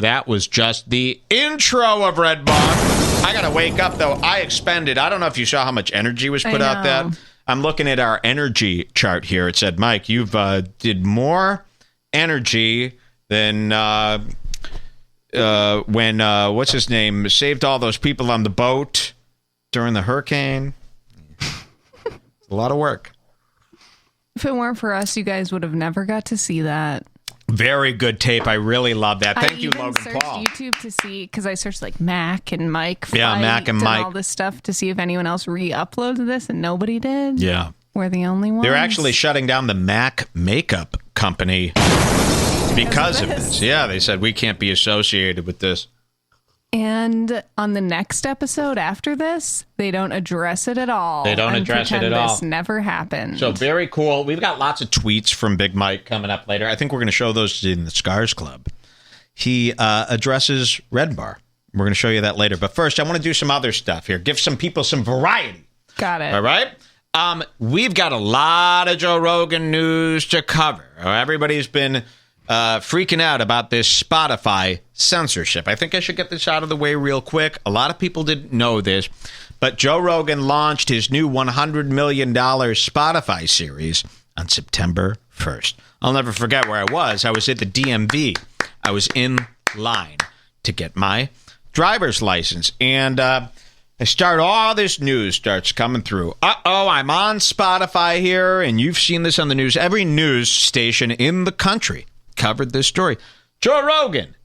That was just the intro of Red Bar. I got to wake up, though. I expended, I don't know if you saw how much energy was put out there. I'm looking at our energy chart here. It said, Mike, you've did more energy than when, what's his name, saved all those people on the boat during the hurricane. A lot of work. If it weren't for us, you guys would have never got to see that. Very good tape. I really love that. Thank you, Logan Paul. I searched YouTube to see, because I searched like Mac and Mike fight Mac and Mike. all this stuff to see if anyone else re-uploaded this, and nobody did. Yeah. We're the only ones. They're actually shutting down the Mac makeup company because of this. Yeah, they said we can't be associated with this. And on the next episode after this, they don't address it at all. They don't address it at all. This never happened. So very cool. We've got lots of tweets from Big Mike coming up later. I think we're going to show those in the Scars Club. He addresses Red Bar. We're going to show you that later. But first, I want to do some other stuff here. Give some people some variety. Got it. All right? We've got a lot of Joe Rogan news to cover. Everybody's been freaking out about this Spotify censorship. I think I should get this out of the way real quick. A lot of people didn't know this, but Joe Rogan launched his new $100 million Spotify series on September 1st. I'll never forget where I was. I was at the DMV. I was in line to get my driver's license, and all this news starts coming through. I'm on Spotify here, and you've seen this on the news. Every news station in the country covered this story. Joe Rogan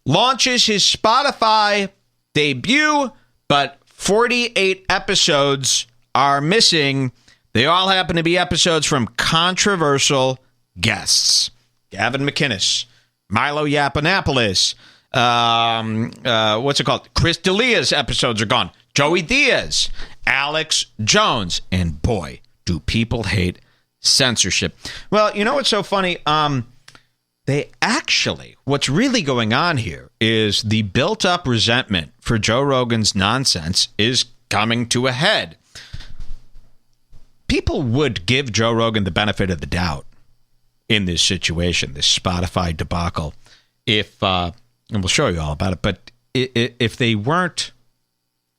launches his Spotify debut, but 48 episodes are missing. They all happen to be episodes from controversial guests. Gavin McInnes, Milo Yiannopoulos, what's it called? Chris D'Elia's episodes are gone. Joey Diaz, Alex Jones, and boy, do people hate censorship. Well, you know what's so funny? What's really going on here is the built-up resentment for Joe Rogan's nonsense is coming to a head. People would give Joe Rogan the benefit of the doubt in this situation, this Spotify debacle, if, and we'll show you all about it, but if they weren't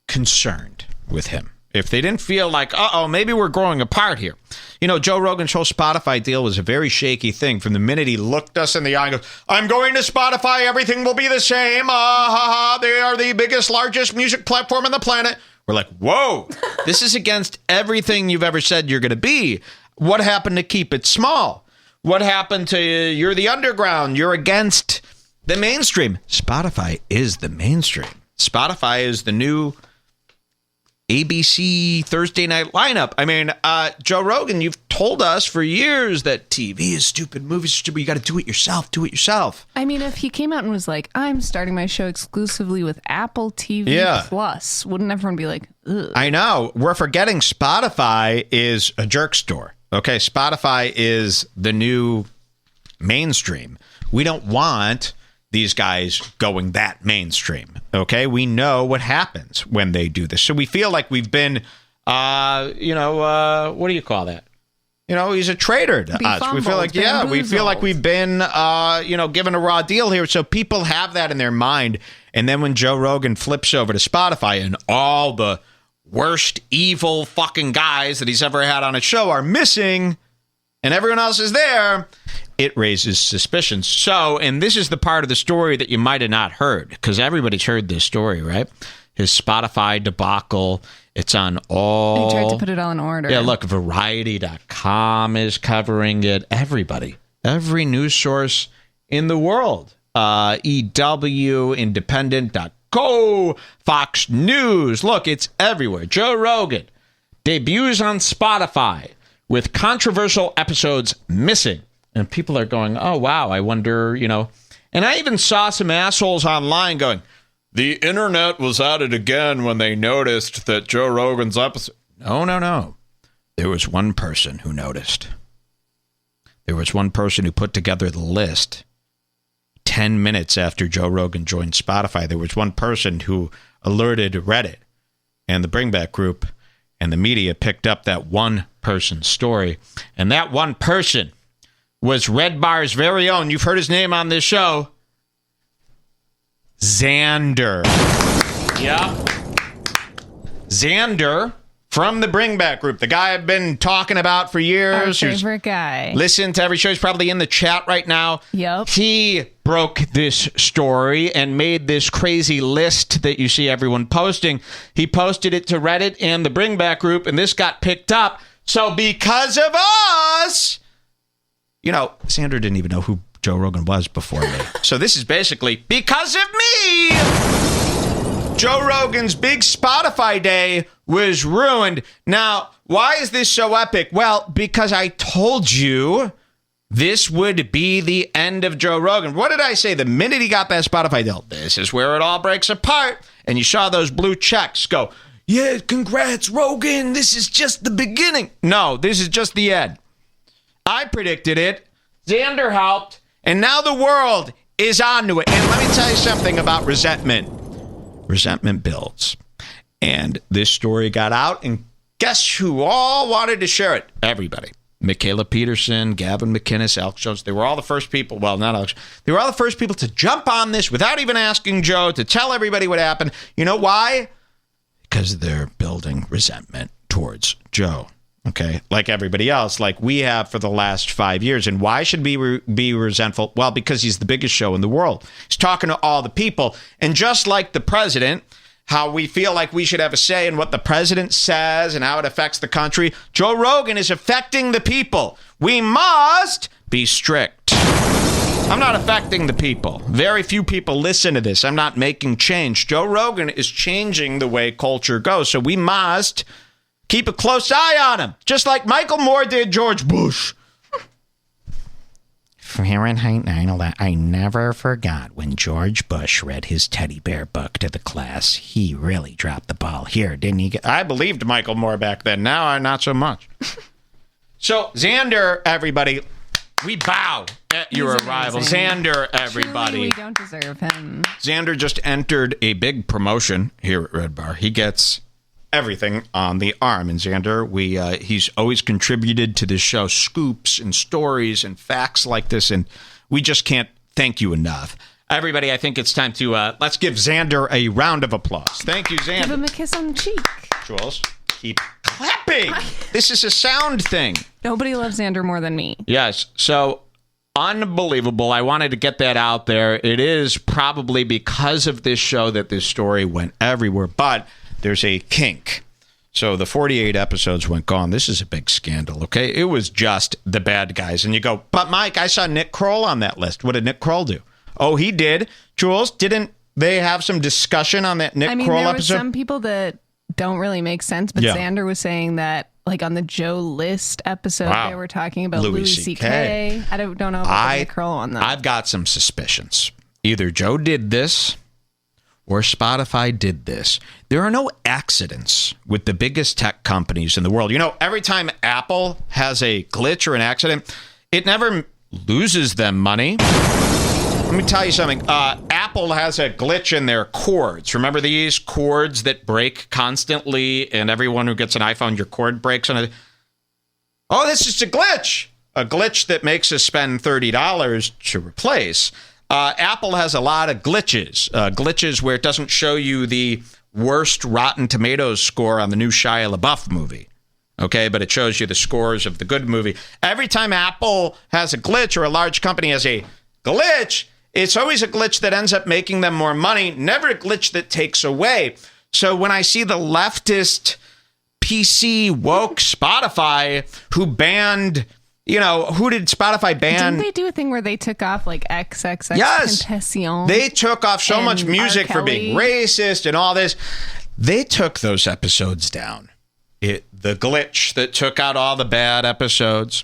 concerned with him, if they didn't feel like, maybe we're growing apart here. You know, Joe Rogan's whole Spotify deal was a very shaky thing from the minute he looked us in the eye and goes, I'm going to Spotify, everything will be the same. They are the biggest, largest music platform on the planet. We're like, whoa, this is against everything you've ever said you're going to be. What happened to keep it small? What happened to you're the underground? You're against the mainstream. Spotify is the mainstream. Spotify is the new ABC Thursday night lineup. I mean, Joe Rogan, you've told us for years that TV is stupid, movies are stupid. You got to do it yourself. Do it yourself. I mean, if he came out and was like, I'm starting my show exclusively with Apple TV Plus, wouldn't everyone be like, ugh? I know. We're forgetting Spotify is a jerk store. Okay, Spotify is the new mainstream. We don't want these guys going that mainstream. Okay, we know what happens when they do this. So we feel like we've been, what do you call that? You know, he's a traitor to us. We feel like, we feel like we've been, given a raw deal here. So people have that in their mind. And then when Joe Rogan flips over to Spotify and all the worst, evil fucking guys that he's ever had on a show are missing and everyone else is there, it raises suspicions. So, and this is the part of the story that you might have not heard, because everybody's heard this story, right? His Spotify debacle. It's on all... I tried to put it all in order. Yeah, look, Variety.com is covering it. Everybody. Every news source in the world. EW, Independent.co, Fox News. Look, it's everywhere. Joe Rogan debuts on Spotify with controversial episodes missing. And people are going, oh, wow, I wonder, And I even saw some assholes online going, the internet was at it again when they noticed that Joe Rogan's episode. No. There was one person who noticed. There was one person who put together the list 10 minutes after Joe Rogan joined Spotify. There was one person who alerted Reddit and the Bring Back Group, and the media picked up that one person's story. And that one person was Red Bar's very own. You've heard his name on this show. Xander. Yep. Xander from the Bring Back Group, the guy I've been talking about for years. Our favorite guy. Listen to every show. He's probably in the chat right now. Yep. He broke this story and made this crazy list that you see everyone posting. He posted it to Reddit and the Bring Back Group, and this got picked up. So because of us, Xander didn't even know who Joe Rogan was before me. So this is basically because of me. Joe Rogan's big Spotify day was ruined. Now, why is this so epic? Well, because I told you this would be the end of Joe Rogan. What did I say? The minute he got that Spotify deal, this is where it all breaks apart. And you saw those blue checks go, yeah, congrats, Rogan. This is just the beginning. No, this is just the end. I predicted it. Xander helped. And now the world is onto it. And let me tell you something about resentment. Resentment builds. And this story got out, and guess who all wanted to share it? Everybody. Michaela Peterson, Gavin McInnes, Alex Jones. They were all the first people. Well, not Alex. They were all the first people to jump on this without even asking Joe, to tell everybody what happened. You know why? Because they're building resentment towards Joe. Okay, like everybody else, like we have for the last 5 years. And why should we be resentful? Well, because he's the biggest show in the world. He's talking to all the people. And just like the president, how we feel like we should have a say in what the president says and how it affects the country, Joe Rogan is affecting the people. We must be strict. I'm not affecting the people. Very few people listen to this. I'm not making change. Joe Rogan is changing the way culture goes. So we must keep a close eye on him, just like Michael Moore did George Bush. Fahrenheit 9/11. I never forgot when George Bush read his teddy bear book to the class. He really dropped the ball here, didn't he? I believed Michael Moore back then. Now, not so much. So, Xander, everybody, we bow at your arrival. Xander, everybody. Truly, we don't deserve him. Xander just entered a big promotion here at Red Bar. He gets everything on the arm. And Xander, he's always contributed to this show, scoops and stories and facts like this, and we just can't thank you enough. Everybody, I think it's time to let's give Xander a round of applause. Thank you, Xander. Give him a kiss on the cheek. Jules, keep clapping. This is a sound thing. Nobody loves Xander more than me. Yes, so unbelievable. I wanted to get that out there. It is probably because of this show that this story went everywhere, but there's a kink. So the 48 episodes went gone. This is a big scandal, okay? It was just the bad guys. And you go, but Mike, I saw Nick Kroll on that list. What did Nick Kroll do? Oh, he did. Jules, didn't they have some discussion on that Nick Kroll there episode? were some people that don't really make sense, but Yeah. Xander was saying that, like on the Joe List episode, Wow. they were talking about Louis Louis C.K. I don't know about the Nick Kroll on that. I've got some suspicions. Either Joe did this or Spotify did this. There are no accidents with the biggest tech companies in the world. You know, every time Apple has a glitch or an accident, it never loses them money. Let me tell you something. Apple has a glitch in their cords. Remember these cords that break constantly, and everyone who gets an iPhone, your cord breaks on it? Oh, this is a glitch. A glitch that makes us spend $30 to replace. Apple has a lot of glitches. Glitches where it doesn't show you the worst Rotten Tomatoes score on the new Shia LaBeouf movie. Okay, but it shows you the scores of the good movie. Every time Apple has a glitch or a large company has a glitch, it's always a glitch that ends up making them more money, never a glitch that takes away. So when I see the leftist PC woke Spotify who banned... You know, who did Spotify ban? Didn't they do a thing where they took off like XXX Yes. Tentacion? They took off so much and music R. for being Kelly. racist and all this. They took those episodes down. The glitch that took out all the bad episodes.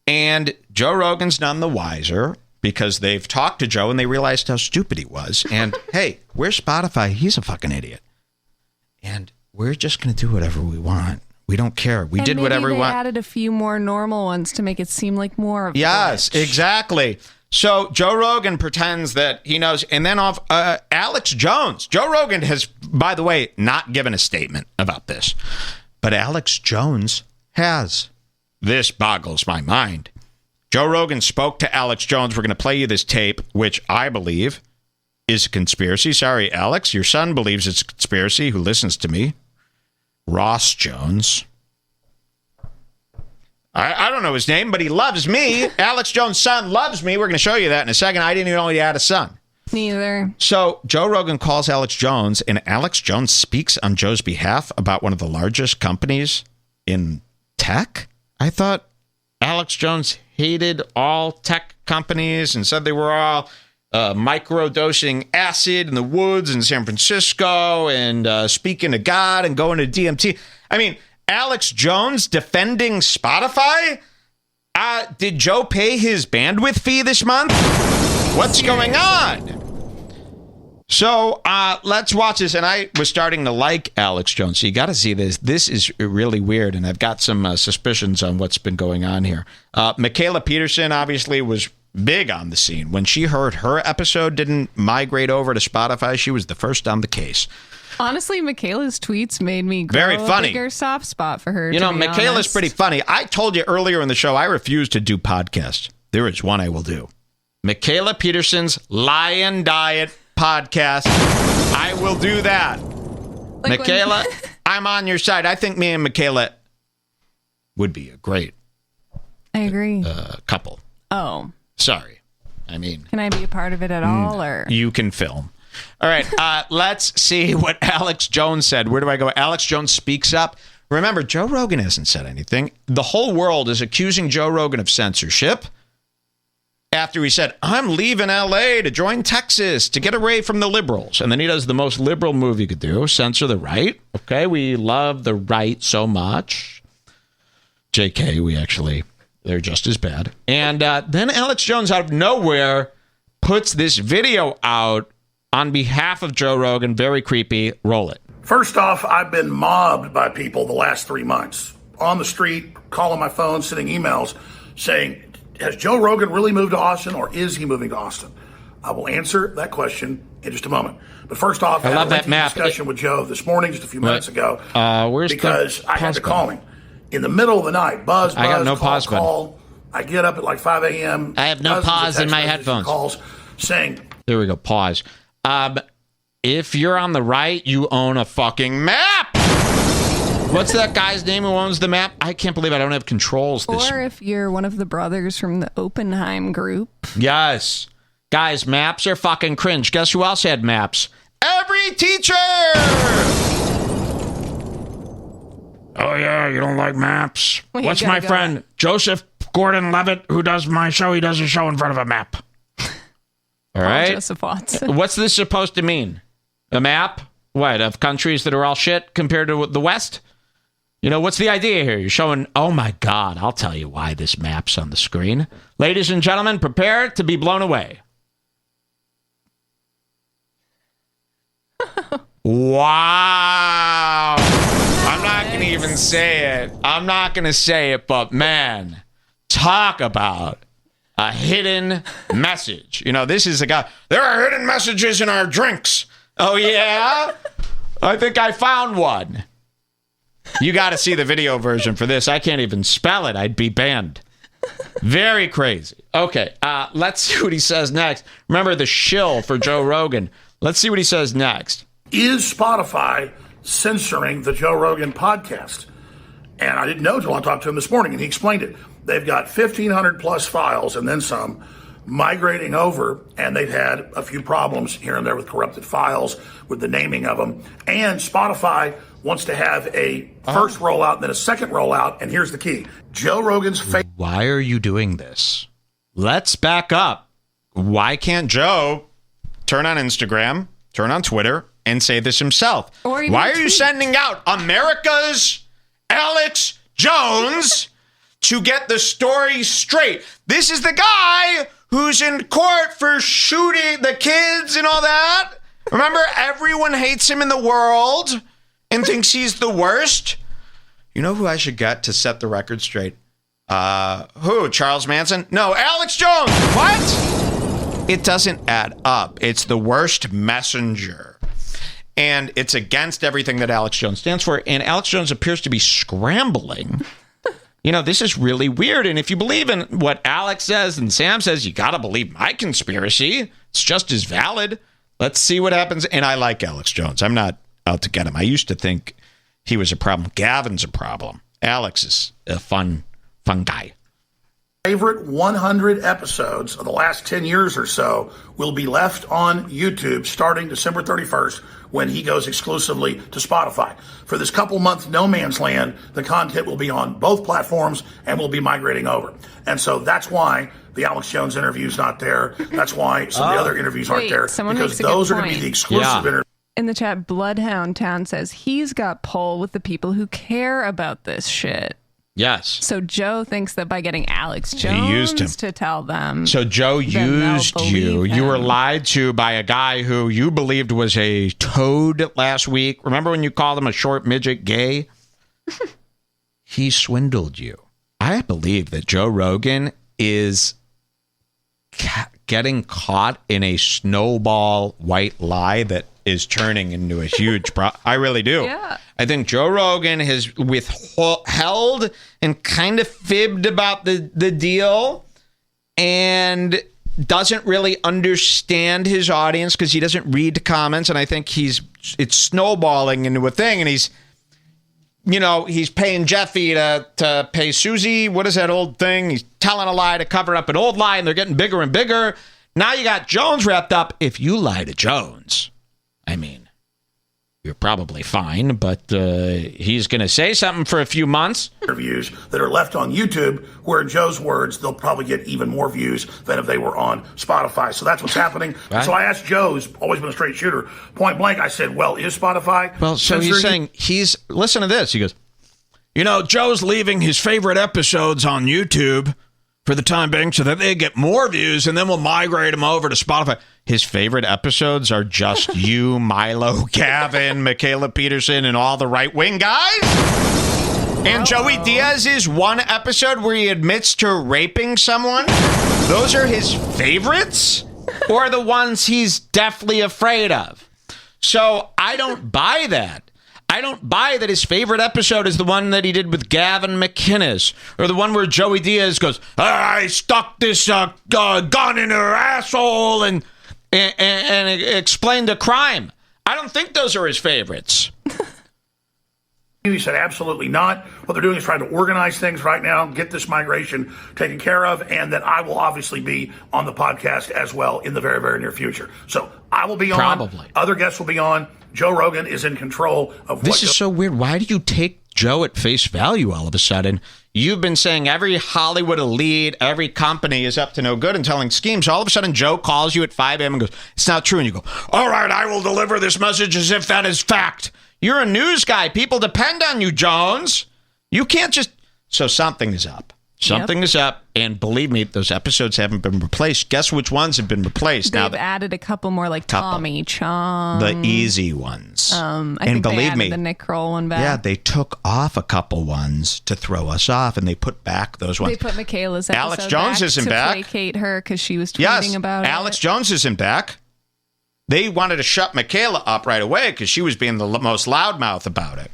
And Joe Rogan's none the wiser because they've talked to Joe and they realized how stupid he was. And hey, we're Spotify. He's a fucking idiot. And we're just going to do whatever we want. We don't care. We did whatever we they want. Added a few more normal ones to make it seem like more of a Yes, glitch. exactly. So Joe Rogan pretends that he knows. And then off Alex Jones. Joe Rogan has, by the way, not given a statement about this. But Alex Jones has. This boggles my mind. Joe Rogan spoke to Alex Jones. We're going to play you this tape, which I believe is a conspiracy. Sorry, Alex. Your son believes it's a conspiracy, who listens to me. Ross Jones. I don't know his name, but he loves me. Alex Jones' son loves me. We're going to show you that in a second. I didn't even know he had a son. Neither. So Joe Rogan calls Alex Jones, and Alex Jones speaks on Joe's behalf about one of the largest companies in tech. I thought Alex Jones hated all tech companies and said they were all microdosing acid in the woods in San Francisco and speaking to God and going to DMT. I mean, Alex Jones defending Spotify? Did Joe pay his bandwidth fee this month? What's going on? So let's watch this. And I was starting to like Alex Jones. So you got to see this. This is really weird. And I've got some suspicions on what's been going on here. Michaela Peterson obviously was big on the scene. When she heard her episode didn't migrate over to Spotify, she was the first on the case. Honestly, Michaela's tweets made me grow Very funny. a bigger soft spot for her. You know, Michaela's pretty funny. I told you earlier in the show, I refuse to do podcasts. There is one I will do. Michaela Peterson's Lion Diet podcast. I will do that. Like Michaela, I'm on your side. I think me and Michaela would be a great I agree. Couple. Oh. Sorry. I mean. Can I be a part of it at all? Or you can film. All right, let's see what Alex Jones said. Where do I go? Alex Jones speaks up. Remember, Joe Rogan hasn't said anything. The whole world is accusing Joe Rogan of censorship after he said, I'm leaving L.A. to join Texas to get away from the liberals. And then he does the most liberal move you could do, censor the right. Okay, we love the right so much. JK, they're just as bad. And then Alex Jones out of nowhere puts this video out on behalf of Joe Rogan. Very creepy. Roll it. First off, I've been mobbed by people the last 3 months. On the street, calling my phone, sending emails, saying, has Joe Rogan really moved to Austin, or is he moving to Austin? I will answer that question in just a moment. But first off, I love that map. Discussion with Joe this morning, just a few minutes ago. Because I had to call him in the middle of the night. Buzz, I got no pause call. I get up at like 5 a.m. I have no pause in my headphones. Calls saying, there we go. Pause. If you're on the right, you own a fucking map. What's that guy's name who owns the map? I can't believe I don't have controls this. Or if you're one of the brothers from the Oppenheim group. Yes. Guys, maps are fucking cringe. Guess who else had maps? Every teacher! Oh, yeah, you don't like maps? Well, what's my friend, Joseph Gordon-Levitt, who does my show? He does a show in front of a map. All right. Joseph Watson. What's this supposed to mean? A map? What, of countries that are all shit compared to the West? You know, what's the idea here? You're showing, oh my God, I'll tell you why this map's on the screen. Ladies and gentlemen, prepare to be blown away. Wow. I'm not going to even say it. I'm not going to say it, but man, talk about a hidden message. You know, this is a guy. There are hidden messages in our drinks. Oh, yeah? I think I found one. You got to see the video version for this. I can't even spell it. I'd be banned. Very crazy. Okay, let's see what he says next. Remember the shill for Joe Rogan. Let's see what he says next. Is Spotify censoring the Joe Rogan podcast? And I didn't know until I talked to him this morning, and he explained it. They've got 1,500 plus files and then some migrating over, and they've had a few problems here and there with corrupted files, with the naming of them. And Spotify wants to have a first rollout and then a second rollout. And here's the key. Joe Rogan's Why are you doing this? Let's back up. Why can't Joe turn on Instagram, turn on Twitter, and say this himself? Why are you sending out America's Alex Jones to get the story straight? This is the guy who's in court for shooting the kids and all that. Remember, everyone hates him in the world and thinks he's the worst. You know who I should get to set the record straight? Who? Charles Manson? No, Alex Jones. What? It doesn't add up. It's the worst messenger. And it's against everything that Alex Jones stands for. And Alex Jones appears to be scrambling. You know, this is really weird. And if you believe in what Alex says and Sam says, you got to believe my conspiracy. It's just as valid. Let's see what happens. And I like Alex Jones. I'm not out to get him. I used to think he was a problem. Gavin's a problem. Alex is a fun guy. Favorite 100 episodes of the last 10 years or so will be left on YouTube starting December 31st when he goes exclusively to Spotify. For this couple month no man's land, the content will be on both platforms and will be migrating over. And so that's why the Alex Jones interview is not there. That's why some of the other interviews aren't there, because those are going to be the exclusive interviews. In the chat, Bloodhound Town says he's got pull with the people who care about this shit. Yes. So Joe thinks that by getting Alex Jones to tell them. So Joe used you. You were lied to by a guy who you believed was a toad last week. Remember when you called him a short midget gay? He swindled you. I believe that Joe Rogan is getting caught in a snowball white lie that is turning into a huge problem. I really do. Yeah. I think Joe Rogan has withheld and kind of fibbed about the deal and doesn't really understand his audience because he doesn't read the comments. And I think it's snowballing into a thing. And he's paying Jeffy to pay Susie. What is that old thing? He's telling a lie to cover up an old lie, and they're getting bigger and bigger. Now you got Jones wrapped up. If you lie to Jones, I mean, you're probably fine, but he's going to say something for a few months. Interviews that are left on YouTube, where in Joe's words, they'll probably get even more views than if they were on Spotify. So that's what's happening. Right. So I asked Joe, who's always been a straight shooter, point blank. I said, well, is Spotify? Well, so he's saying listen to this. He goes, Joe's leaving his favorite episodes on YouTube for the time being so that they get more views, and then we'll migrate them over to Spotify. His favorite episodes are just you, Milo, Gavin, Michaela Peterson, and all the right-wing guys. And Joey Diaz's one episode where he admits to raping someone, those are his favorites? Or the ones he's deathly afraid of? So I don't buy that. I don't buy that his favorite episode is the one that he did with Gavin McInnes, or the one where Joey Diaz goes, I stuck this gun in her asshole and explained the crime. I don't think those are his favorites. He said, absolutely not. What they're doing is trying to organize things right now, get this migration taken care of, and that I will obviously be on the podcast as well in the very, very near future. So I will be on. Probably. Other guests will be on. Joe Rogan is in control of what... This is so weird. Why do you take Joe at face value all of a sudden? You've been saying every Hollywood elite, every company is up to no good and telling schemes. All of a sudden, Joe calls you at 5 a.m. and goes, it's not true. And you go, all right, I will deliver this message as if that is fact. You're a news guy. People depend on you, Jones. You can't just... So something is up. Something is up, and believe me, those episodes haven't been replaced. Guess which ones have been replaced? They've added a couple more, like Tommy Chong. The easy ones. I think believe they added the Nick Kroll one back. Yeah, they took off a couple ones to throw us off, and they put back those ones. They put Michaela's episode Alex Jones back isn't back. To placate her because she was tweeting about it. Alex Jones isn't back. They wanted to shut Michaela up right away because she was being the most loudmouth about it.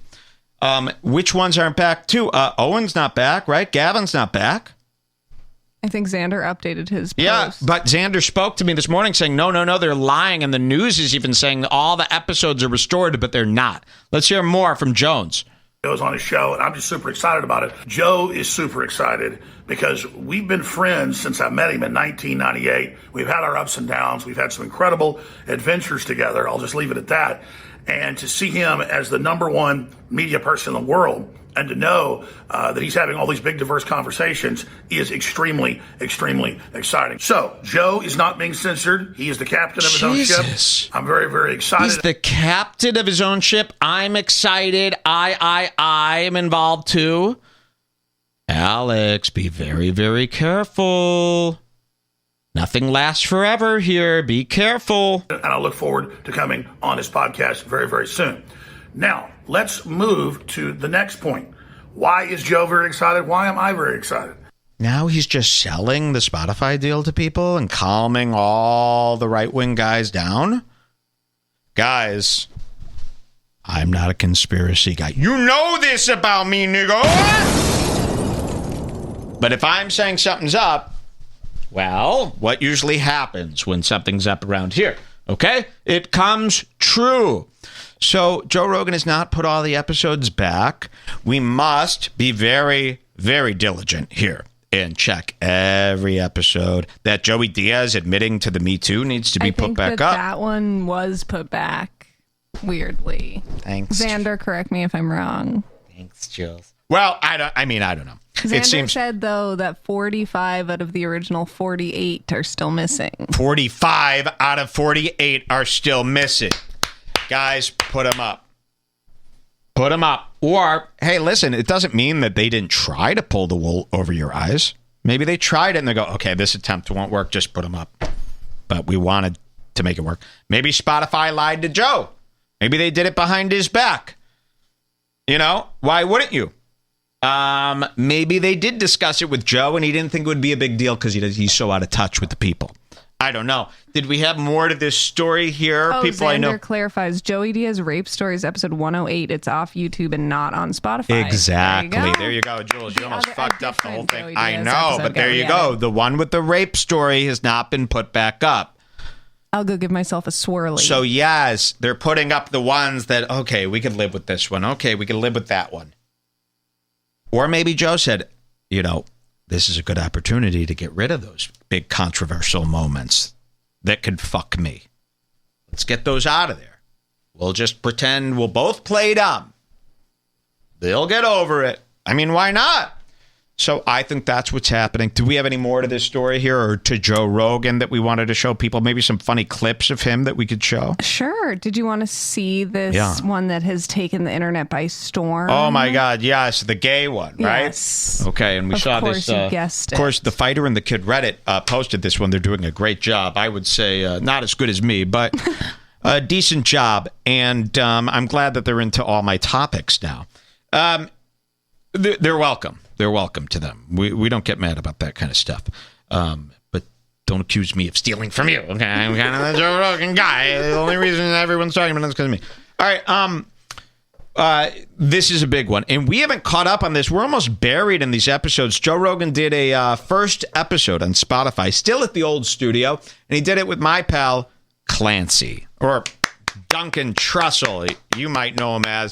Which ones aren't back, too? Owen's not back, right? Gavin's not back. I think Xander updated his post. Yeah, but Xander spoke to me this morning saying, no, they're lying. And the news is even saying all the episodes are restored, but they're not. Let's hear more from Jones. Joe's on his show, and I'm just super excited about it. Joe is super excited because we've been friends since I met him in 1998. We've had our ups and downs. We've had some incredible adventures together. I'll just leave it at that. And to see him as the number one media person in the world, and to know that he's having all these big, diverse conversations is extremely, extremely exciting. So, Joe is not being censored. He is the captain of his own ship. I'm very, very excited. He's the captain of his own ship. I'm excited. I am involved too. Alex, be very, very careful. Nothing lasts forever here. Be careful. And I look forward to coming on his podcast very, very soon. Now, let's move to the next point. Why is Joe very excited? Why am I very excited? Now he's just selling the Spotify deal to people and calming all the right-wing guys down? Guys, I'm not a conspiracy guy. You know this about me, nigga! But if I'm saying something's up, well, what usually happens when something's up around here? Okay? It comes true. So Joe Rogan has not put all the episodes back. We must be very, very diligent here and check every episode. That Joey Diaz admitting to the Me Too needs to be put back up. That one was put back, weirdly. Thanks. Xander, correct me if I'm wrong. Thanks, Jules. Well, I don't know. Xander said, though, that 45 out of the original 48 are still missing. 45 out of 48 are still missing. Guys, put them up. Put them up. Or, hey, listen, it doesn't mean that they didn't try to pull the wool over your eyes. Maybe they tried it and they go, okay, this attempt won't work. Just put them up. But we wanted to make it work. Maybe Spotify lied to Joe. Maybe they did it behind his back. You know, why wouldn't you? Maybe they did discuss it with Joe and he didn't think it would be a big deal because he's so out of touch with the people. I don't know. Did we have more to this story here? Oh, people Xander I know clarifies Joey Diaz Rape Stories episode 108. It's off YouTube and not on Spotify. Exactly. There you go, Jules. You almost fucked up the whole thing. I know, but there you go. It. The one with the rape story has not been put back up. I'll go give myself a swirly. So yes, they're putting up the ones that, okay, we could live with this one. Okay, we can live with that one. Or maybe Joe said, you know, this is a good opportunity to get rid of those big controversial moments that could fuck me. Let's get those out of there. We'll just pretend we'll both play dumb. They'll get over it. I mean, why not? So I think that's what's happening. Do we have any more to this story here or to Joe Rogan that we wanted to show people? Maybe some funny clips of him that we could show? Sure. Did you want to see this one that has taken the internet by storm? Oh, my God. Yes. The gay one, right? Yes. Okay. And we saw this. Of course, you guessed it. Of course, The Fighter and the Kid Reddit posted this one. They're doing a great job. I would say not as good as me, but a decent job. And I'm glad that they're into all my topics now. They're welcome. They're welcome to them. We don't get mad about that kind of stuff. But don't accuse me of stealing from you. Okay, I'm kind of the Joe Rogan guy. The only reason everyone's talking about it is because of me. All right. This is a big one, and we haven't caught up on this. We're almost buried in these episodes. Joe Rogan did a first episode on Spotify, still at the old studio, and he did it with my pal Clancy, or Duncan Trussell, you might know him as.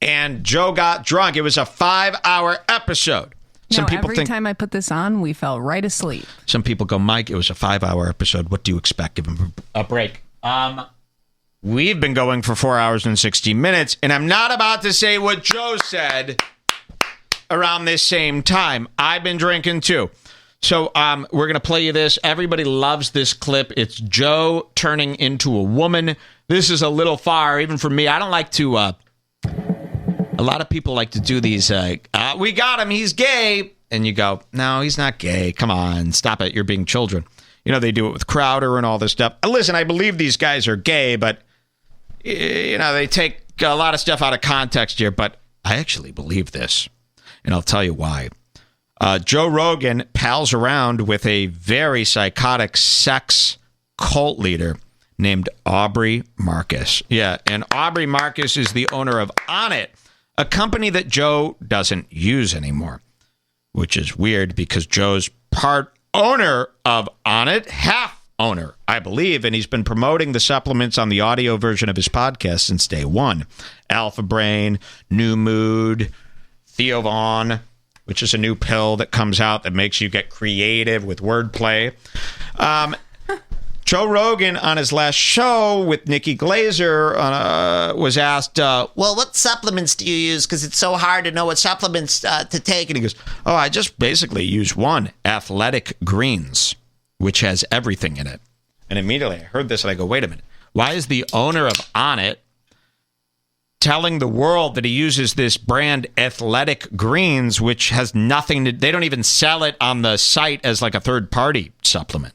And Joe got drunk. It was a 5-hour episode. Every time I put this on, we fell right asleep. Some people go, Mike, it was a 5-hour episode. What do you expect? Give him a break. We've been going for 4 hours and 60 minutes, and I'm not about to say what Joe said around this same time. I've been drinking too. So we're going to play you this. Everybody loves this clip. It's Joe turning into a woman. This is a little far, even for me. I don't like to... A lot of people like to do these, we got him, he's gay. And you go, no, he's not gay. Come on, stop it. You're being children. You know, they do it with Crowder and all this stuff. Listen, I believe these guys are gay, but, you know, they take a lot of stuff out of context here. But I actually believe this, and I'll tell you why. Joe Rogan pals around with a very psychotic sex cult leader named Aubrey Marcus. Yeah, and Aubrey Marcus is the owner of Onnit, a company that Joe doesn't use anymore, which is weird because Joe's part owner of Onnit, half owner, I believe, and he's been promoting the supplements on the audio version of his podcast since day one. Alpha Brain, New Mood, Theo Vaughn, which is a new pill that comes out that makes you get creative with wordplay. Joe Rogan on his last show with Nikki Glazer was asked, well, what supplements do you use? Because it's so hard to know what supplements to take. And he goes, oh, I just basically use one, Athletic Greens, which has everything in it. And immediately I heard this and I go, wait a minute. Why is the owner of Onnit telling the world that he uses this brand Athletic Greens, which has nothing to, they don't even sell it on the site as like a third-party supplement.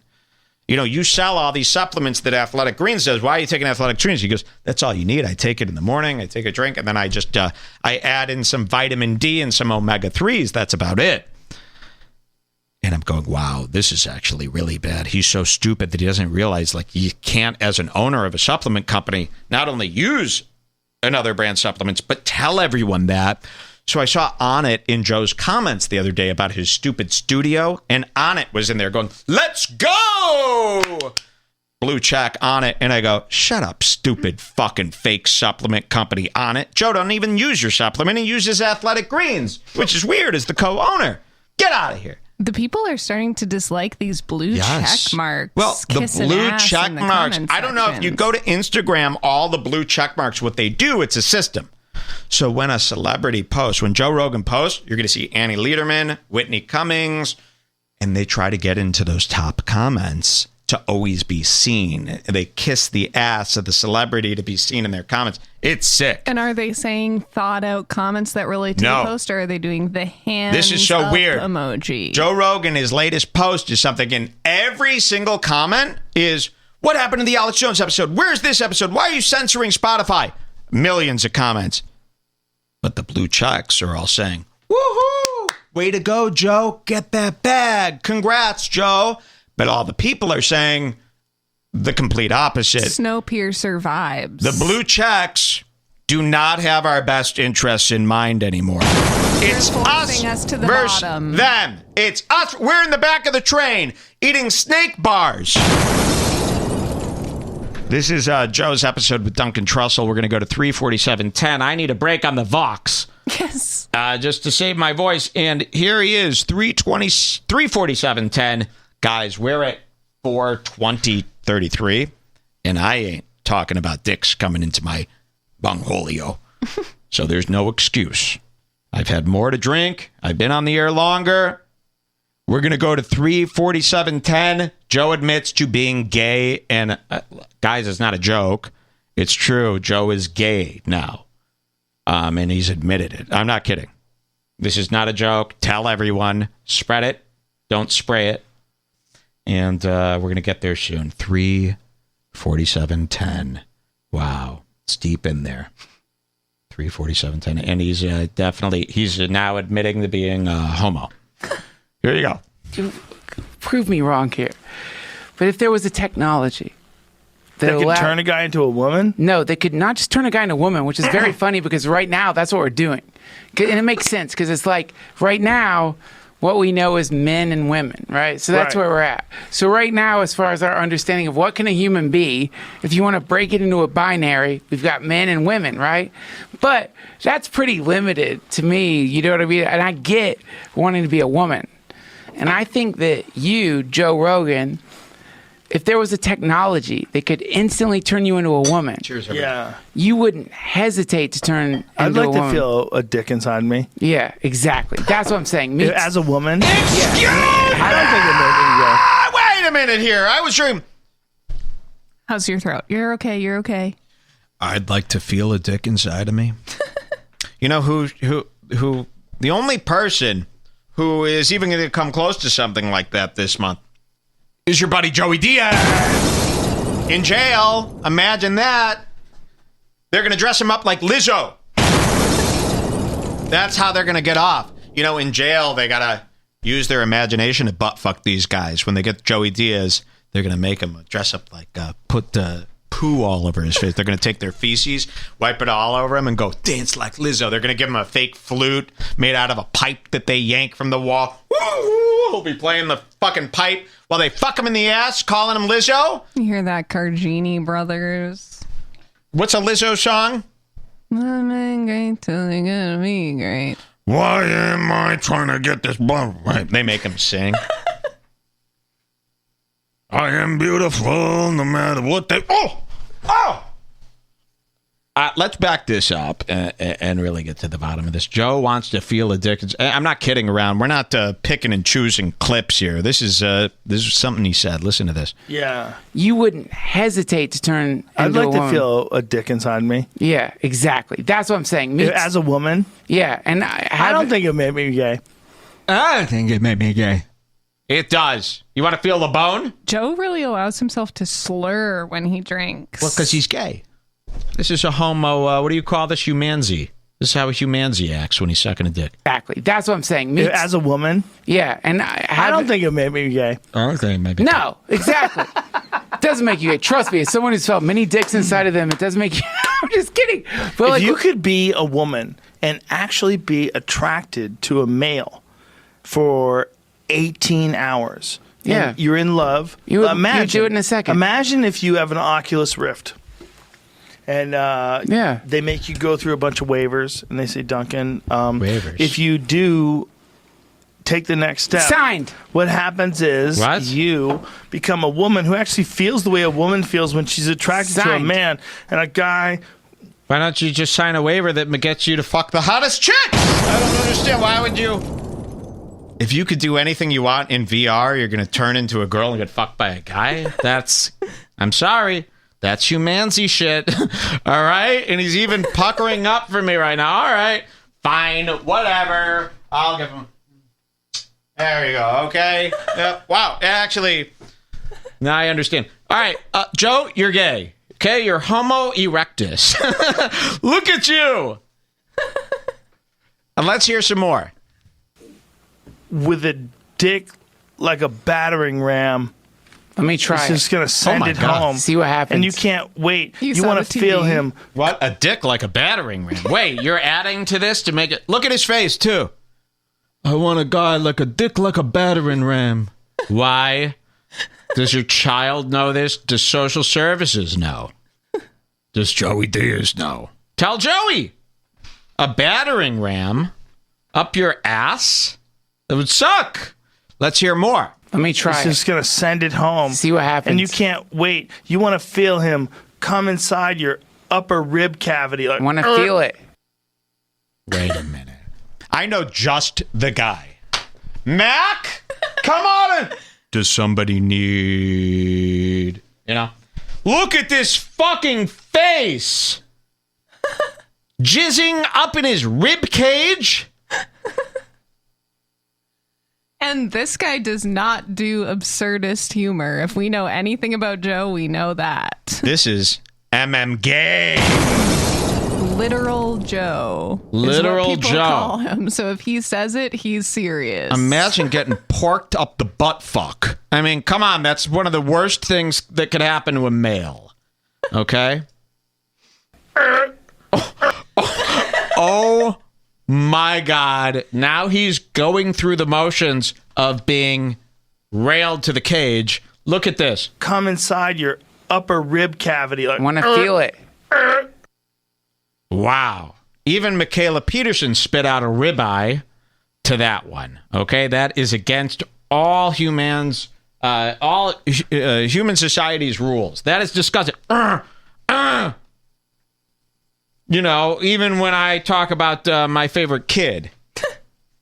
You know, you sell all these supplements that Athletic Greens does. Why are you taking Athletic Greens? He goes, that's all you need. I take it in the morning. I take a drink, and then I just I add in some vitamin D and some omega-3s. That's about it. And I'm going, wow, this is actually really bad. He's so stupid that he doesn't realize, like, you can't, as an owner of a supplement company, not only use another brand supplements, but tell everyone that. So I saw Onnit in Joe's comments the other day about his stupid studio, and Onnit was in there going, let's go! blue check on it, and I go, shut up, stupid fucking fake supplement company on it. Joe don't even use your supplement. He uses Athletic Greens, which is weird as the co-owner. Get out of here. The people are starting to dislike these blue check marks. Well, the blue check marks, I don't know if you go to Instagram, all the blue check marks, what they do, it's a system. So when a celebrity posts, when Joe Rogan posts, you're going to see Annie Lederman, Whitney Cummings, and they try to get into those top comments to always be seen. They kiss the ass of the celebrity to be seen in their comments. It's sick. And are they saying thought out comments that relate to the post, or are they doing the hands This is so weird. Emoji? Joe Rogan, his latest post is something, and every single comment is, what happened to the Alex Jones episode? Where's this episode? Why are you censoring Spotify? Millions of comments. But the blue checks are all saying, woohoo! Way to go, Joe. Get that bag. Congrats, Joe. But all the people are saying the complete opposite. Snowpiercer vibes. The blue checks do not have our best interests in mind anymore. It's us to the versus bottom. them. It's us. We're in the back of the train eating snake bars. This is Joe's episode with Duncan Trussell. We're going to go to 3:47:10. I need a break on the Vox. Yes. Just to save my voice. And here he is, 3:47:10. Guys, we're at 4:20:33, and I ain't talking about dicks coming into my bungholio. So there's no excuse. I've had more to drink. I've been on the air longer. We're going to go to 3:47:10. Joe admits to being gay, and guys, it's not a joke. It's true. Joe is gay now, and he's admitted it. I'm not kidding. This is not a joke. Tell everyone. Spread it. Don't spray it. And we're going to get there soon. 3:47:10. Wow. It's deep in there. 3:47:10. And he's he's now admitting to being homo. Here you go. Prove me wrong here. But if there was a technology that could turn a guy into a woman? No, they could not just turn a guy into a woman, which is very funny because right now that's what we're doing. And it makes sense because it's like right now what we know is men and women, right? So that's where we're at. So right now, as far as our understanding of what can a human be, if you want to break it into a binary, we've got men and women, right? But that's pretty limited to me, you know what I mean? And I get wanting to be a woman. And I think that you, Joe Rogan, if there was a technology that could instantly turn you into a woman, you wouldn't hesitate to turn into a woman. I'd like to feel a dick inside me. Yeah, exactly. That's what I'm saying. As a woman? Excuse me! I don't think it made me Wait a minute here. I was dreaming. How's your throat? You're okay. You're okay. I'd like to feel a dick inside of me. You know who the only person who is even going to come close to something like that this month is your buddy Joey Diaz. In jail. Imagine that. They're going to dress him up like Lizzo. That's how they're going to get off. You know, in jail, they got to use their imagination to butt fuck these guys. When they get Joey Diaz, they're going to make him dress up like, put poo all over his face. They're going to take their feces, wipe it all over him, and go dance like Lizzo. They're going to give him a fake flute made out of a pipe that they yank from the wall. He'll be playing the fucking pipe while they fuck him in the ass, calling him Lizzo. You hear that, Cargini brothers? What's a Lizzo song? I'm ain't great till they're gonna be great. Why am I trying to get this bump right? They make him sing. I am beautiful no matter what they... Oh! Let's back this up and really get to the bottom of this. Joe wants to feel addicted. I'm not kidding around. We're not picking and choosing clips here. This is something he said. Listen to this. Yeah. You wouldn't hesitate to turn I'd into like a to woman. feel a dick inside me. Yeah, exactly. That's what I'm saying. As a woman? Yeah, and I don't think it made me gay. I think it made me gay. It does. You want to feel the bone? Joe really allows himself to slur when he drinks. Well, because he's gay. This is a homo, what do you call this? Humanzy. This is how a humanzy acts when he's sucking a dick. Exactly. That's what I'm saying. As a woman? Yeah, and I don't think it made me gay. I don't think it made me gay. No, exactly. It doesn't make you gay. Trust me, as someone who's felt many dicks inside of them, it doesn't make you... I'm just kidding. But if you could be a woman and actually be attracted to a male for 18 hours Yeah. and you're in love. You would do it in a second. Imagine if you have an Oculus Rift. And they make you go through a bunch of waivers, and they say, Duncan, Waivers. if you do take the next step, Signed. what happens is What? you become a woman who actually feels the way a woman feels when she's attracted to a Signed. man, and a guy. Why don't you just sign a waiver that gets you to fuck the hottest chick? I don't understand. Why would you? If you could do anything you want in VR, you're going to turn into a girl and get fucked by a guy? I'm sorry. That's humansy shit. All right? And he's even puckering up for me right now. All right. Fine. Whatever. I'll give him. There you go. Okay. Yep. Wow. Actually, now I understand. All right. Joe, you're gay. Okay? You're Homo erectus. Look at you. And let's hear some more. With a dick like a battering ram. Let me try It's it. just gonna send my it God. home. See what happens. And you can't wait. You You saw want the to feel TV. him. What? A dick like a battering ram. Wait, you're adding to this to make it... Look at his face, too. I want a guy like a dick like a battering ram. Why? Does your child know this? Does social services know? Does Joey Diaz know? Tell Joey. A battering ram up your ass? That would suck. Let's hear more. Let me try It's it. just gonna send it home. See what happens. And you can't wait. You want to feel him come inside your upper rib cavity. Like, I want to feel it. Wait a minute. I know just the guy. Mac, come on in. Does somebody need... You know? Look at this fucking face. Jizzing up in his rib cage. And this guy does not do absurdist humor. If we know anything about Joe, we know that. This is MM Gay. Literal Joe. Literal is what people Joe. call him. So if he says it, he's serious. Imagine getting porked up the butt fuck. I mean, come on. That's one of the worst things that could happen to a male. Okay? Oh my God. Now he's going through the motions of being railed to the cage. Look at this. come inside your upper rib cavity. Like, I want to feel it. Wow. Even Michaela Peterson spit out a ribeye to that one. Okay? That is against all human society's rules. That is disgusting. You know, even when I talk about my favorite kid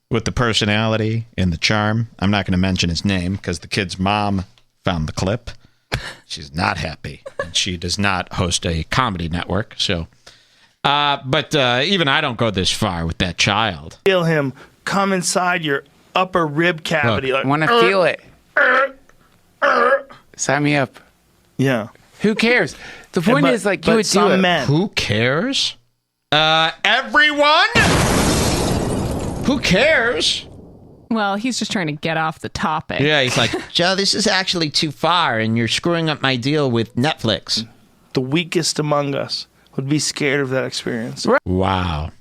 with the personality and the charm, I'm not going to mention his name because the kid's mom found the clip. She's not happy, and she does not host a comedy network. So, but even I don't go this far with that child. feel him come inside your upper rib cavity. I Like, want to feel it. Sign me up. yeah. Who cares? The point But- is, like, but you would do some it. men. Who cares? Everyone? Who cares? Well, he's just trying to get off the topic. Yeah, he's like, Joe, this is actually too far, and you're screwing up my deal with Netflix. The weakest among us would be scared of that experience. Wow.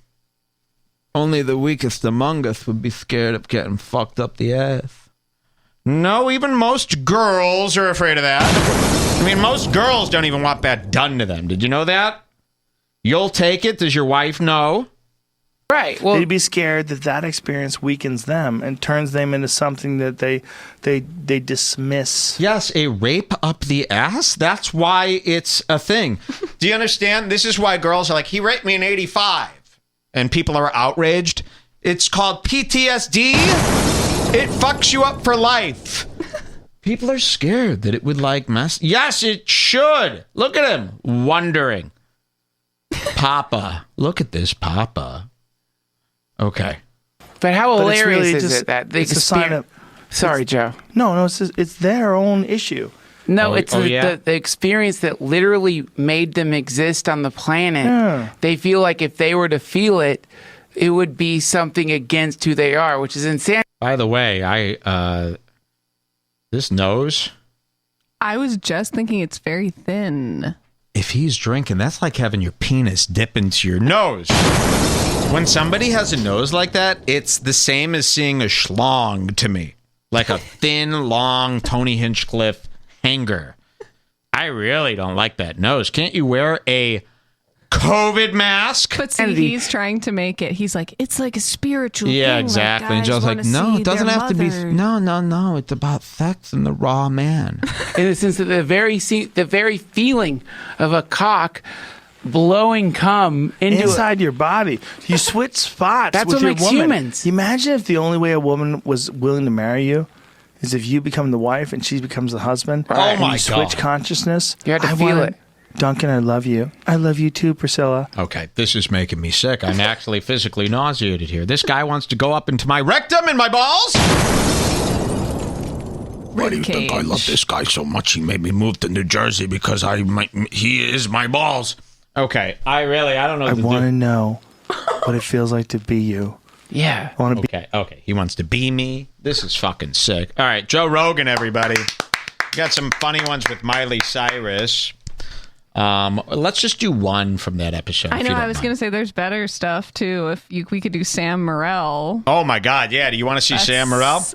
Only the weakest among us would be scared of getting fucked up the ass. No, even most girls are afraid of that. I mean, most girls don't even want that done to them. Did you know that? You'll take it. Does your wife know? Right. Well, They'd be scared that that experience weakens them and turns them into something that they dismiss. Yes, a rape up the ass? That's why it's a thing. Do you understand? This is why girls are like, he raped me in 85. And people are outraged. It's called PTSD. It fucks you up for life. People are scared that it would like mess. Yes, it should. Look at him wondering. Papa. Look at this, Papa. Okay. but how But it's hilarious really is just- it that the it's a sign experience? of- Sorry, Joe. No, it's their own issue. No, Oh, it's oh, yeah? the experience that literally made them exist on the planet. Yeah. They feel like if they were to feel it, it would be something against who they are, which is insane. By the way, this nose, I was just thinking it's very thin. if he's drinking, that's like having your penis dip into your nose. When somebody has a nose like that, it's the same as seeing a schlong to me. like a thin, long Tony Hinchcliffe hanger. I really don't like that nose. Can't you wear a COVID mask? But see, he's trying to make it. He's like, it's like a spiritual thing. Yeah, exactly. Like, and Joe's like, no, it doesn't have to be. No. It's about sex and the raw man. In the sense that the very feeling of a cock blowing cum inside your body. You switch spots. That's with what your makes woman. humans. Imagine if the only way a woman was willing to marry you is if you become the wife and she becomes the husband. Oh and my you switch God. consciousness. You had to feel it. Duncan, I love you. I love you too, Priscilla. Okay, this is making me sick. I'm actually physically nauseated here. This guy wants to go up into my rectum and my balls. Why do you think I love this guy so much? He made me move to New Jersey because he is my balls. Okay, I don't know. I want to know what it feels like to be you. Yeah. I want to be. Okay. He wants to be me. This is fucking sick. All right, Joe Rogan, everybody. Got some funny ones with Miley Cyrus. Let's just do one from that episode. I know. I was going to say there's better stuff too. If we could do Sam Morril. Oh my God! Yeah. Do you want to see Sam Morril?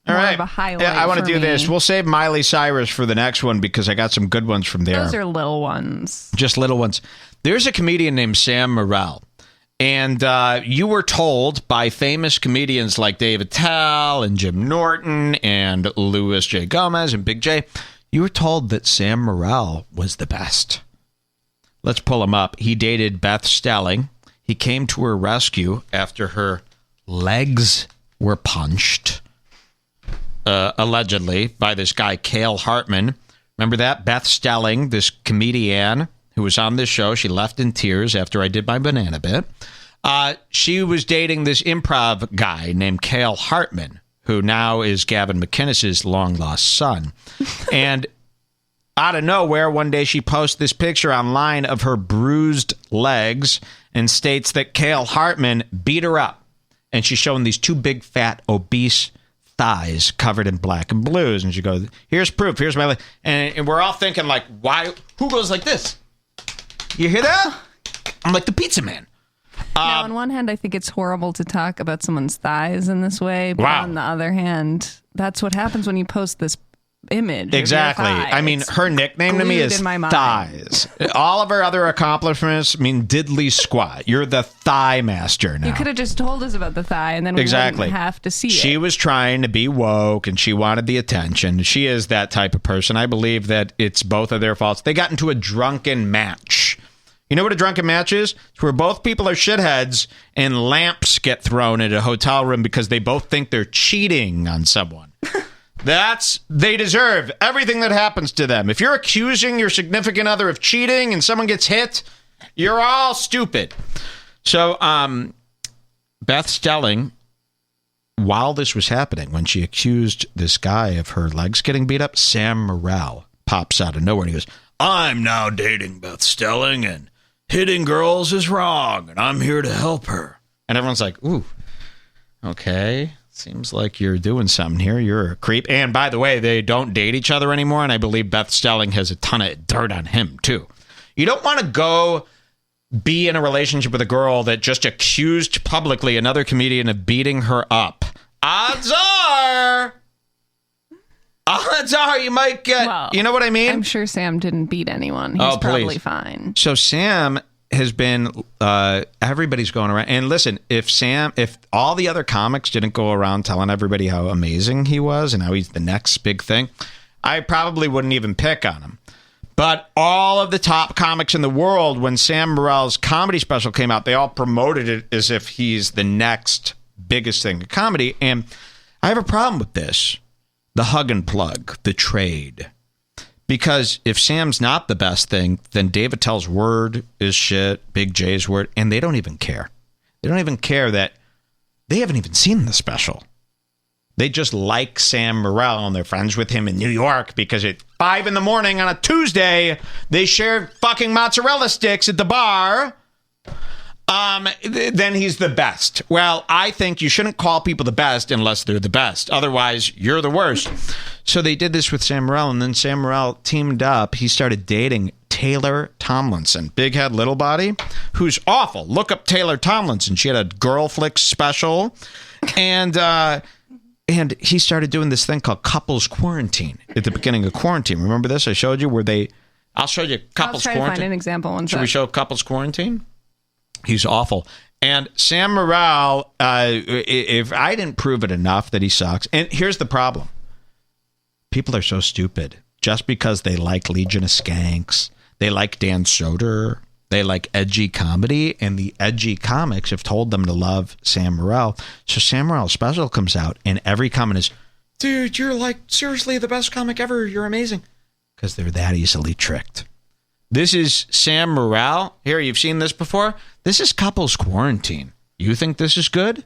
All right. Of a highlight. Yeah, I want to do me. this. We'll save Miley Cyrus for the next one because I got some good ones from there. Those are little ones. Just little ones. There's a comedian named Sam Morril. And you were told by famous comedians like Dave Attell and Jim Norton and Louis J. Gomez and Big J, you were told that Sam Morril was the best. Let's pull him up. He dated Beth Stelling. He came to her rescue after her legs were punched, allegedly, by this guy, Cale Hartman. Remember that? Beth Stelling, this comedian who was on this show. She left in tears after I did my banana bit. She was dating this improv guy named Cale Hartman, who now is Gavin McInnes's long-lost son. And out of nowhere, one day she posts this picture online of her bruised legs and states that Cale Hartman beat her up. And she's showing these two big, fat, obese thighs covered in black and blues. And she goes, here's proof. Here's my leg. And we're all thinking, like, why? Who goes like this? You hear that? I'm like the pizza man. Now, on one hand, I think it's horrible to talk about someone's thighs in this way. But on the other hand, that's what happens when you post this image. Exactly. I mean, her nickname to me is Thighs. All of her other accomplishments mean diddly squat. You're the thigh master now. You could have just told us about the thigh and then we wouldn't have to see it. She was trying to be woke and she wanted the attention. She is that type of person. I believe that it's both of their faults. They got into a drunken match. You know what a drunken match is? It's where both people are shitheads and lamps get thrown at a hotel room because they both think they're cheating on someone. They deserve everything that happens to them. If you're accusing your significant other of cheating and someone gets hit, you're all stupid. So, Beth Stelling, while this was happening, when she accused this guy of her legs getting beat up, Sam Morril pops out of nowhere and he goes, I'm now dating Beth Stelling and hitting girls is wrong and I'm here to help her. And everyone's like, ooh, okay. Seems like you're doing something here. You're a creep. And by the way, they don't date each other anymore. And I believe Beth Stelling has a ton of dirt on him, too. You don't want to go be in a relationship with a girl that just accused publicly another comedian of beating her up. Odds are you might get, you know what I mean? I'm sure Sam didn't beat anyone. He's probably fine. So Sam has been, everybody's going around. And listen, if all the other comics didn't go around telling everybody how amazing he was and how he's the next big thing, I probably wouldn't even pick on him. But all of the top comics in the world, when Sam Morril's comedy special came out, they all promoted it as if he's the next biggest thing in comedy. And I have a problem with this. The hug and plug, the trade. Because if Sam's not the best thing, then Dave Attell's word is shit, Big J's word, and they don't even care. They don't even care that they haven't even seen the special. They just like Sam Morril and they're friends with him in New York because at 5 a.m. on a Tuesday, they shared fucking mozzarella sticks at the bar. Then he's the best. Well, I think you shouldn't call people the best unless they're the best. Otherwise, you're the worst. So they did this with Sam Morril, and then Sam Morril teamed up. He started dating Taylor Tomlinson, big head, little body, who's awful. Look up Taylor Tomlinson. She had a Girl Flicks special, and And he started doing this thing called couples quarantine at the beginning of quarantine. Remember this? I showed you where I'll show you couples quarantine. I'll try to find an example. Should we show couples quarantine? He's awful. And Sam Morril, if I didn't prove it enough that he sucks, and here's the problem. People are so stupid. Just because they like Legion of Skanks, they like Dan Soder, they like edgy comedy, and the edgy comics have told them to love Sam Morril. So Sam Morril's special comes out, and every comment is, dude, you're like seriously the best comic ever. You're amazing. Because they're that easily tricked. This is Sam Morril. Here, you've seen this before. This is Couples Quarantine. You think this is good?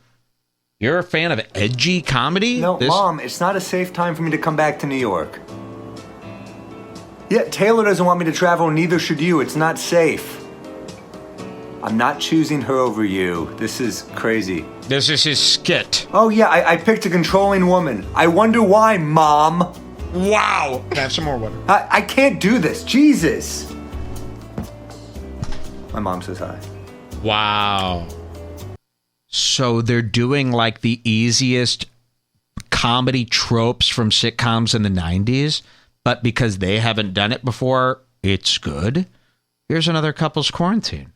You're a fan of edgy comedy? No, Mom, it's not a safe time for me to come back to New York. Yeah, Taylor doesn't want me to travel, and neither should you. It's not safe. I'm not choosing her over you. This is crazy. This is his skit. Oh, yeah, I picked a controlling woman. I wonder why, Mom. Wow. Can I have some more water? I can't do this. Jesus. My mom says hi. Wow. So they're doing like the easiest comedy tropes from sitcoms in the 90s, but because they haven't done it before, it's good. Here's another Couples Quarantine.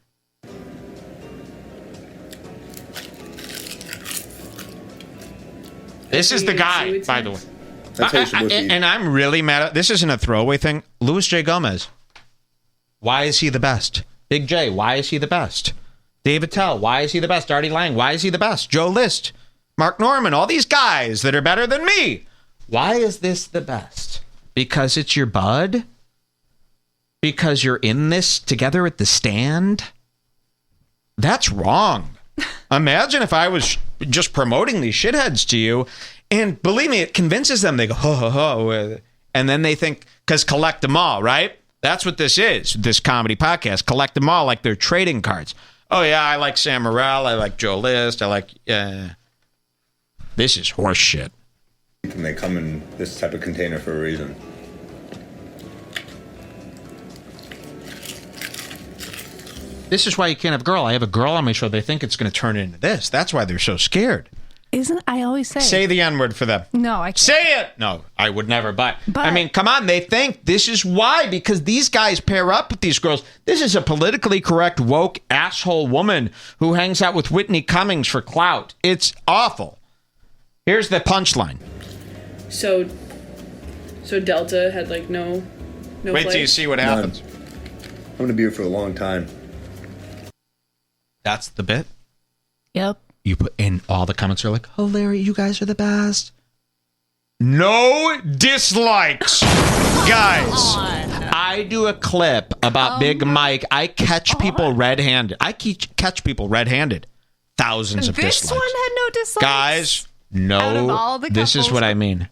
This is the guy, by the way. And I'm really mad at this. Isn't a throwaway thing. Louis J. Gomez. Why is he the best? Big J. Why is he the best? David Tell. Why is he the best? Artie Lang. Why is he the best? Joe List. Mark Norman. All these guys that are better than me. Why is this the best? Because it's your bud? Because you're in this together at the stand? That's wrong. Imagine if I was just promoting these shitheads to you, and believe me, it convinces them. They go, ho, ho, ho. And then they think, because collect them all, right? That's what this is, this comedy podcast. Collect them all like they're trading cards. Oh, yeah, I like Sam Morril. I like Joe List. I like... This is horse shit. And they come in this type of container for a reason. This is why you can't have a girl. I have a girl on my show. They think it's going to turn into this. That's why they're so scared. Isn't I always say... Say the N-word for them. No, I can't. Say it! No, I would never, but I mean, come on. They think this is why, because these guys pair up with these girls. This is a politically correct, woke, asshole woman who hangs out with Whitney Cummings for clout. It's awful. Here's the punchline. So Delta had like no Wait flight? till you see what happens. I'm going to be here for a long time. That's the bit? Yep. You put in all the comments are like, oh, Larry, you guys are the best. No dislikes. Guys, I do a clip about Big Mike. I catch people red-handed. Catch people red-handed. Thousands of dislikes. This one had no dislikes? Guys, no. This is what I mean.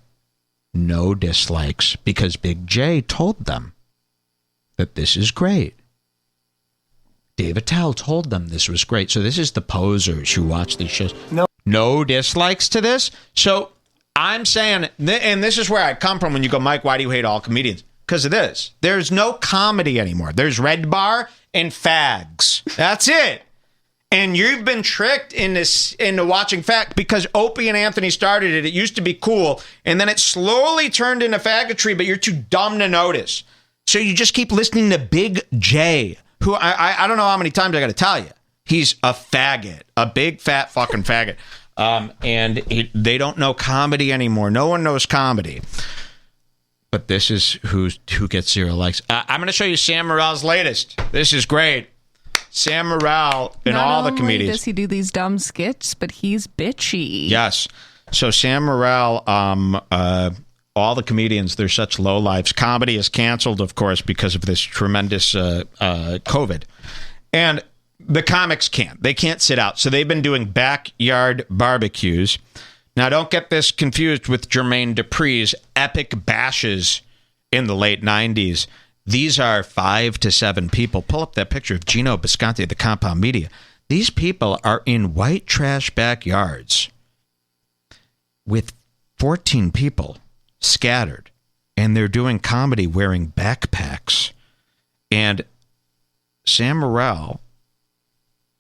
No dislikes because Big J told them that this is great. David Tell told them this was great. So this is the posers who watch these shows. No dislikes to this. So I'm saying, and this is where I come from when you go, Mike, why do you hate all comedians? Because of this. There's no comedy anymore. There's Red Bar and fags. That's it. And you've been tricked into watching fag because Opie and Anthony started it. It used to be cool. And then it slowly turned into faggotry, but you're too dumb to notice. So you just keep listening to Big J, who I don't know how many times I got to tell you. He's a faggot, a big fat fucking faggot. And they don't know comedy anymore. No one knows comedy. But this is who gets 0 likes. I'm going to show you Sam Morril's latest. This is great. Sam Morril and all the comedians. Not only does he do these dumb skits, but he's bitchy. Yes. So Sam Morril, all the comedians, they're such lowlifes. Comedy is canceled, of course, because of this tremendous COVID. And the comics can't. They can't sit out. So they've been doing backyard barbecues. Now, don't get this confused with Jermaine Dupri's epic bashes in the late 90s. These are 5 to 7 people. Pull up that picture of Gino Bisconti at the Compound Media. These people are in white trash backyards with 14 people scattered, and they're doing comedy wearing backpacks. And Sam Morril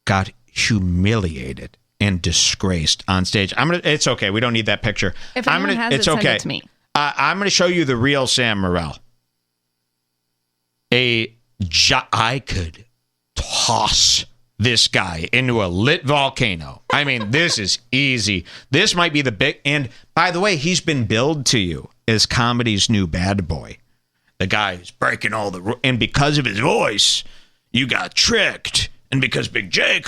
got humiliated and disgraced on stage. It's okay. We don't need that picture. If anyone has it's it, send okay. it to me. I'm going to show you the real Sam Morril. I could toss this guy into a lit volcano. I mean, this is easy. This might be the big... And by the way, he's been billed to you as comedy's new bad boy. The guy who's breaking all the... And because of his voice, you got tricked. And because Big J...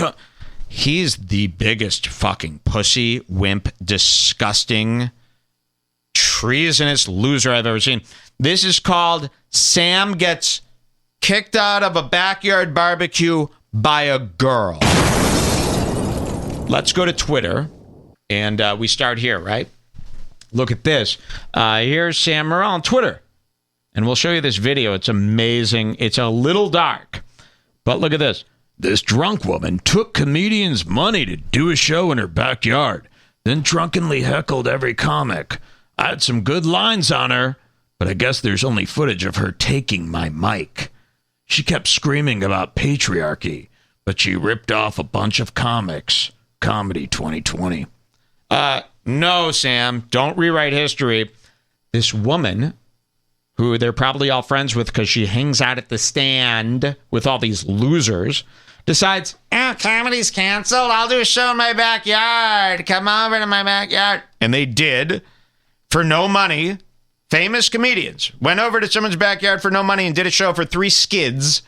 He's the biggest fucking pussy, wimp, disgusting, treasonous loser I've ever seen. This is called Sam Gets Kicked Out of a Backyard Barbecue by a Girl. Let's go to Twitter, and we start here, right? Look at this. Here's Sam Morril on Twitter, and we'll show you this video. It's amazing. It's a little dark, but look at this. This drunk woman took comedians' money to do a show in her backyard, then drunkenly heckled every comic. I had some good lines on her, but I guess there's only footage of her taking my mic. She kept screaming about patriarchy, but she ripped off a bunch of comics. Comedy 2020. No, Sam, don't rewrite history. This woman, who they're probably all friends with because she hangs out at the stand with all these losers, decides, comedy's canceled. I'll do a show in my backyard. Come over to my backyard. And they did, for no money. Famous comedians went over to someone's backyard for no money and did a show for 3 skids.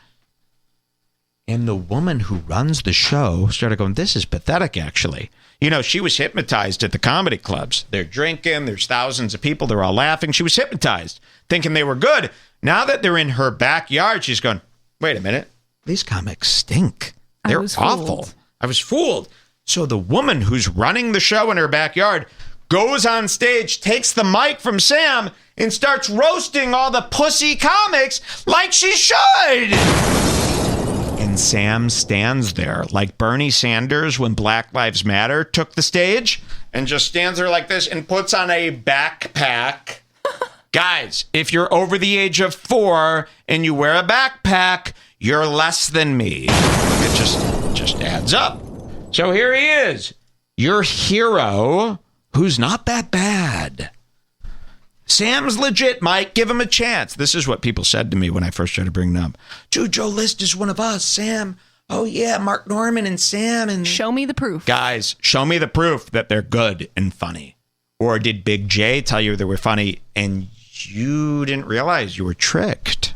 And the woman who runs the show started going, this is pathetic, actually. You know, she was hypnotized at the comedy clubs. They're drinking. There's thousands of people. They're all laughing. She was hypnotized, thinking they were good. Now that they're in her backyard, she's going, wait a minute. These comics stink. They're awful. I was fooled. So the woman who's running the show in her backyard goes on stage, takes the mic from Sam, and starts roasting all the pussy comics like she should. And Sam stands there like Bernie Sanders when Black Lives Matter took the stage and just stands there like this and puts on a backpack. Guys, if you're over the age of 4 and you wear a backpack, you're less than me. It just adds up. So here he is, your hero, who's not that bad. Sam's legit, Mike. Give him a chance. This is what people said to me when I first started bringing them up. Dude, Joe List is one of us. Sam. Oh, yeah, Mark Norman and Sam. And show me the proof. Guys, show me the proof that they're good and funny. Or did Big J tell you they were funny and you didn't realize you were tricked?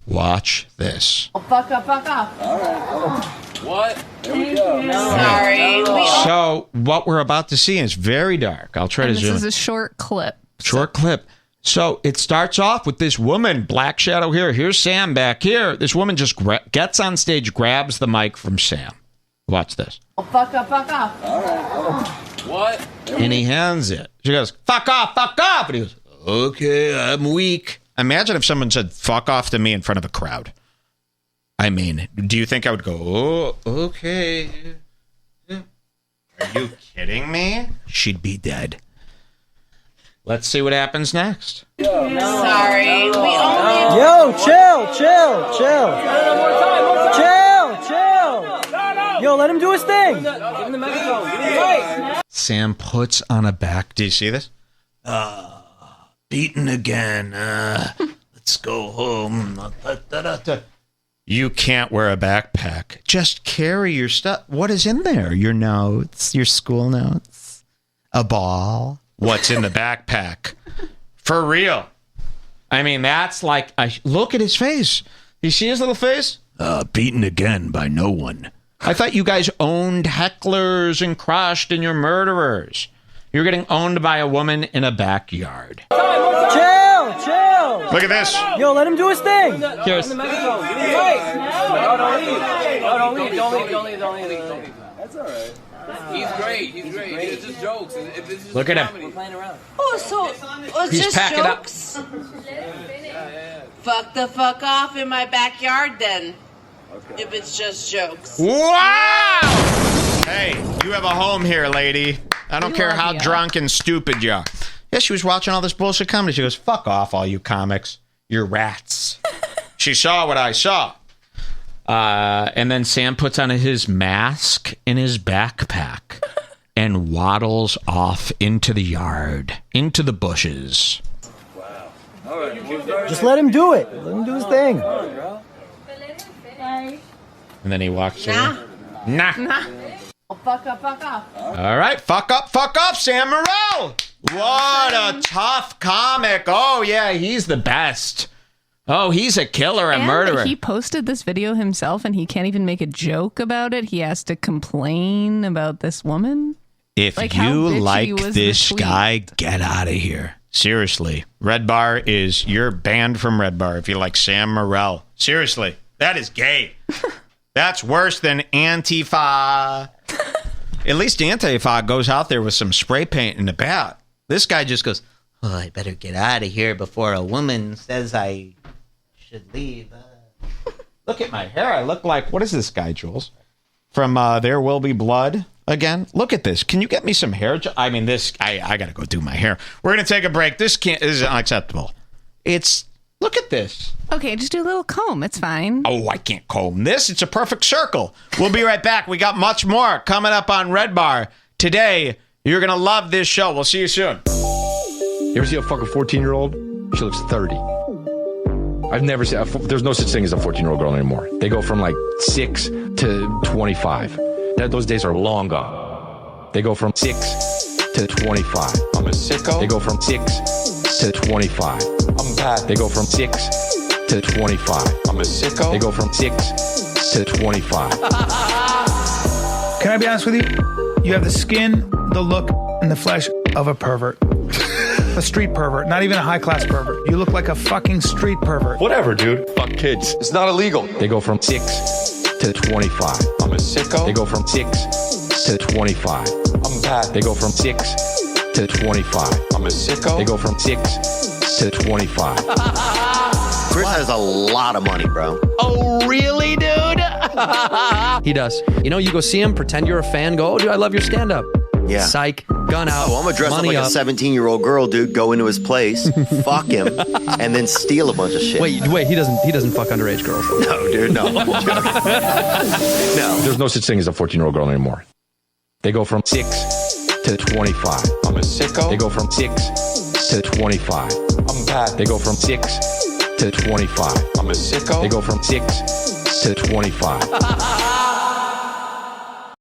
Watch this. Oh, fuck off. All right. What? There we go. Sorry. So what we're about to see is very dark. I'll try to zoom in. This is a short clip. Short clip. So it starts off with this woman, black shadow here. Here's Sam back here. This woman just gets on stage, grabs the mic from Sam. Watch this. Oh, fuck off. All right. What? And he hands it. She goes, fuck off. And he goes, okay, I'm weak. Imagine if someone said, fuck off to me in front of a crowd. I mean, do you think I would go, oh, okay. Are you kidding me? She'd be dead. Let's see what happens next. Sorry. Yo, chill. Yo, let him do his thing. Give him the microphone. Sam puts on a back. Do you see this? Beaten again. Let's go home. You can't wear a backpack. Just carry your stuff. What is in there? Your notes, your school notes, a ball. What's in the backpack? For real. I mean, that's like, look at his face. You see his little face? Beaten again by no one. I thought you guys owned hecklers and crushed and you're murderers. You're getting owned by a woman in a backyard. Chill. Look at this. Yo, let him do his thing. Here's the microphone. Don't leave. That's all right. He's great. It's just jokes. Look at him. We're playing around. Oh, so it's He's just packing jokes? up. Fuck the fuck off in my backyard then. Okay. If it's just jokes. Wow! Hey, you have a home here, lady. I don't care how drunk and stupid you are. Yeah, she was watching all this bullshit comedy. She goes, fuck off, all you comics. You're rats. She saw what I saw. And then Sam puts on his mask in his backpack. and waddles off into the yard, into the bushes. Just let him do it. Let him do his thing. And then he walks in. Nah. Fuck off. All right, fuck up, Sam Morril. What a tough comic. Oh, yeah, he's the best. Oh, he's a killer and murderer. He posted this video himself, and he can't even make a joke about it. He has to complain about this woman. If you like this guy, get out of here. Seriously. Red Bar you're banned from Red Bar if you like Sam Morril. Seriously, that is gay. That's worse than Antifa. At least Antifa goes out there with some spray paint and a bat. This guy just goes, oh, I better get out of here before a woman says I should leave. Look at my hair. I look like, what is this guy, Jules? From There Will Be Blood again. Look at this. Can you get me some hair? I mean, I got to go do my hair. We're going to take a break. This is unacceptable. Look at this. Okay, just do a little comb. It's fine. Oh, I can't comb this. It's a perfect circle. We'll be right back. We got much more coming up on Red Bar. Today, you're going to love this show. We'll see you soon. You ever see a fucking 14-year-old? She looks 30. I've never seen, there's no such thing as a 14-year-old girl anymore. They go from like 6 to 25. Those days are long gone. They go from 6 to 25. I'm a sicko. They go from 6 to 25. I'm bad. They go from 6 to 25. I'm a sicko. They go from 6 to 25. Can I be honest with you? You have the skin, the look, and the flesh of a pervert. A street pervert, not even a high-class pervert. You look like a fucking street pervert. Whatever, dude. Fuck kids. It's not illegal. They go from 6 to 25. I'm a sicko. They go from 6 to 25. I'm bad. They go from 6 to 25. I'm a sicko. They go from 6 to 25. Chris has a lot of money, bro. Oh, really, dude? He does. You know, you go see him, pretend you're a fan, go, oh, dude, I love your stand-up. Yeah. Psych, gun out. Oh, I'm gonna dress up like a 17-year-old girl, dude. Go into his place, fuck him, and then steal a bunch of shit. Wait, he doesn't fuck underage girls. No, dude, no. No. There's no such thing as a 14-year-old girl anymore. They go from 6 to 25. I'm a sicko. They go from 6 to 25. I'm bad. They go from 6 to 25. I'm a sicko. They go from 6 to 25.